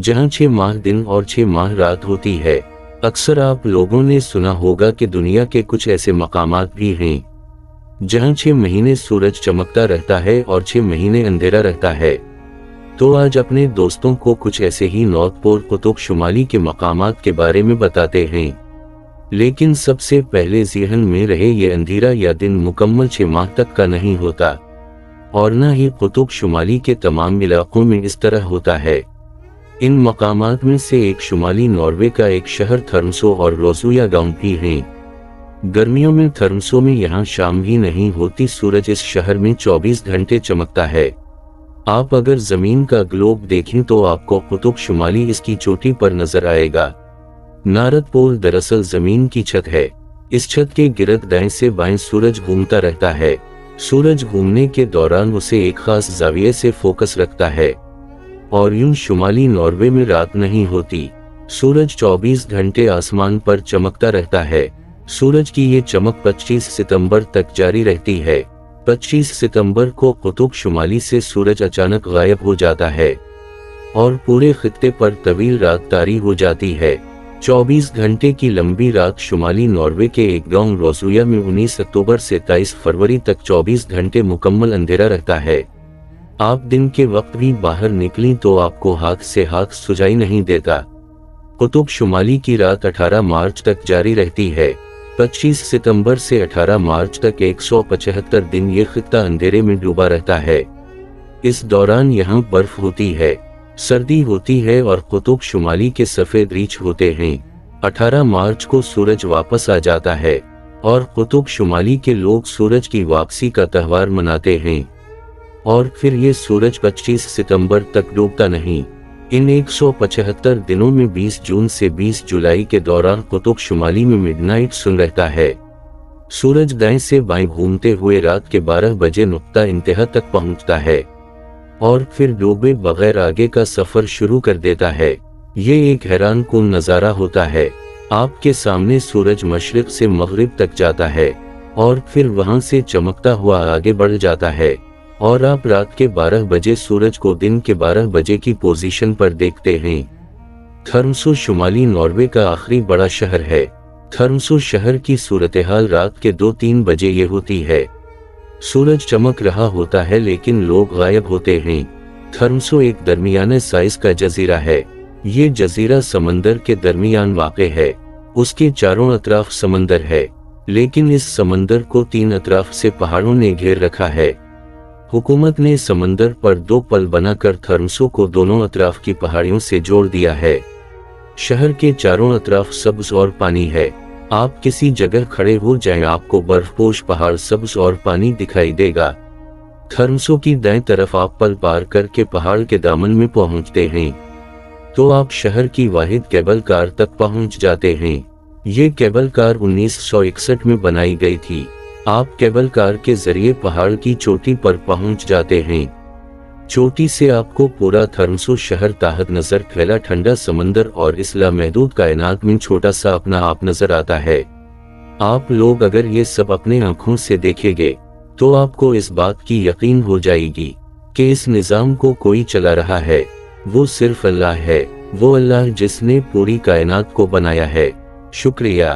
जहां 6 माह दिन और 6 माह रात होती है। अक्सर आप लोगों ने सुना होगा कि दुनिया के कुछ ऐसे मकामात भी हैं जहां 6 महीने सूरज चमकता रहता है और 6 महीने अंधेरा रहता है। तो आज अपने दोस्तों को कुछ ऐसे ही नॉर्थ पोल कुतुब शुमाली के मकामात के बारे में बताते हैं। लेकिन सबसे पहले ज़हन में रहे, ये अंधेरा या दिन मुकम्मल 6 माह तक का नहीं होता और न ही कुतुब शुमाली के तमाम इलाकों में इस तरह होता है। इन मकामात में से एक शुमाली नॉर्वे का एक शहर थर्मसो और रोसुया गांव भी हैं। गर्मियों में थर्मसो में यहाँ शाम ही नहीं होती, सूरज इस शहर में 24 घंटे चमकता है। आप अगर जमीन का ग्लोब देखें तो आपको कुतुब शुमाली इसकी चोटी पर नजर आएगा। नॉर्थ पोल दरअसल जमीन की छत है। इस छत के गिर्द दाएं से बाएं सूरज घूमता रहता है। सूरज घूमने के दौरान उसे एक खास जाविये से फोकस रखता है और यूं शुमाली नॉर्वे में रात नहीं होती। सूरज 24 घंटे आसमान पर चमकता रहता है। सूरज की ये चमक 25 सितंबर तक जारी रहती है। 25 सितंबर को कुतुब शुमाली से सूरज अचानक गायब हो जाता है और पूरे खित्ते पर तवील रात तारी हो जाती है। 24 घंटे की लंबी रात शुमाली नॉर्वे के एक गांव रोसुया में 19 अक्टूबर से 23 फरवरी तक 24 घंटे मुकम्मल अंधेरा रहता है। आप दिन के वक्त भी बाहर निकली तो आपको हाथ से हाथ सुझाई नहीं देता। कुतुब शुमाली की रात 18 मार्च तक जारी रहती है। 25 सितंबर से 18 मार्च तक 175 दिन ये खित्ता अंधेरे में डूबा रहता है। इस दौरान यहाँ बर्फ होती है, सर्दी होती है और कुतुब शुमाली के सफेद रीछ होते हैं। 18 मार्च को सूरज वापस आ जाता है और कुतुब शुमाली के लोग सूरज की वापसी का त्योहार मनाते हैं और फिर ये सूरज 25 सितंबर तक डूबता नहीं। इन 175 दिनों में 20 जून से 20 जुलाई के दौरान कुतुब शुमाली में मिडनाइट सन रहता है। सूरज दाएं से बाएं घूमते हुए रात के 12 बजे नुक्ता इंतहा तक पहुंचता है और फिर डूबे बगैर आगे का सफर शुरू कर देता है। ये एक हैरान कुन नज़ारा होता है। आपके सामने सूरज मशरिक से मगरिब तक जाता है और फिर वहां से चमकता हुआ आगे बढ़ जाता है और आप रात के 12 बजे सूरज को दिन के 12 बजे की पोजीशन पर देखते हैं। थर्मसो शुमाली नॉर्वे का आखिरी बड़ा शहर है। थर्मसो शहर की सूरत-ए-हाल रात के 2-3 बजे ये होती है। सूरज चमक रहा होता है लेकिन लोग गायब होते हैं। थर्मसो एक दरमियाने साइज का जजीरा है। ये जजीरा समंदर के दरमियान वाक़े है। उसके चारों अतराफ समंदर है लेकिन इस समंदर को 3 अतराफ से पहाड़ों ने घेर रखा है। हुकूमत ने समंदर पर 2 पल बनाकर थर्मसो को दोनों अतराफ की पहाड़ियों से जोड़ दिया है। शहर के चारों अतराफ सब्ज और पानी है। आप किसी जगह खड़े हो जाएं, आपको बर्फपोश पहाड़, सब्ज और पानी दिखाई देगा। थर्मसो की दाएं तरफ आप पल पार करके पहाड़ के दामन में पहुंचते हैं तो आप शहर की वाहिद केबल कार तक पहुंच जाते हैं। ये केबल कार 1961 में बनाई गई थी। आप केबल कार के जरिए पहाड़ की चोटी पर पहुंच जाते हैं। चोटी से आपको पूरा थर्मसो शहर ताहत नजर, फैला ठंडा समंदर और इस लामहदूद कायनात में छोटा सा अपना आप नजर आता है। आप लोग अगर ये सब अपने आंखों से देखेंगे तो आपको इस बात की यकीन हो जाएगी कि इस निज़ाम को कोई चला रहा है। वो सिर्फ अल्लाह है, वो अल्लाह जिसने पूरी कायनात को बनाया है। शुक्रिया।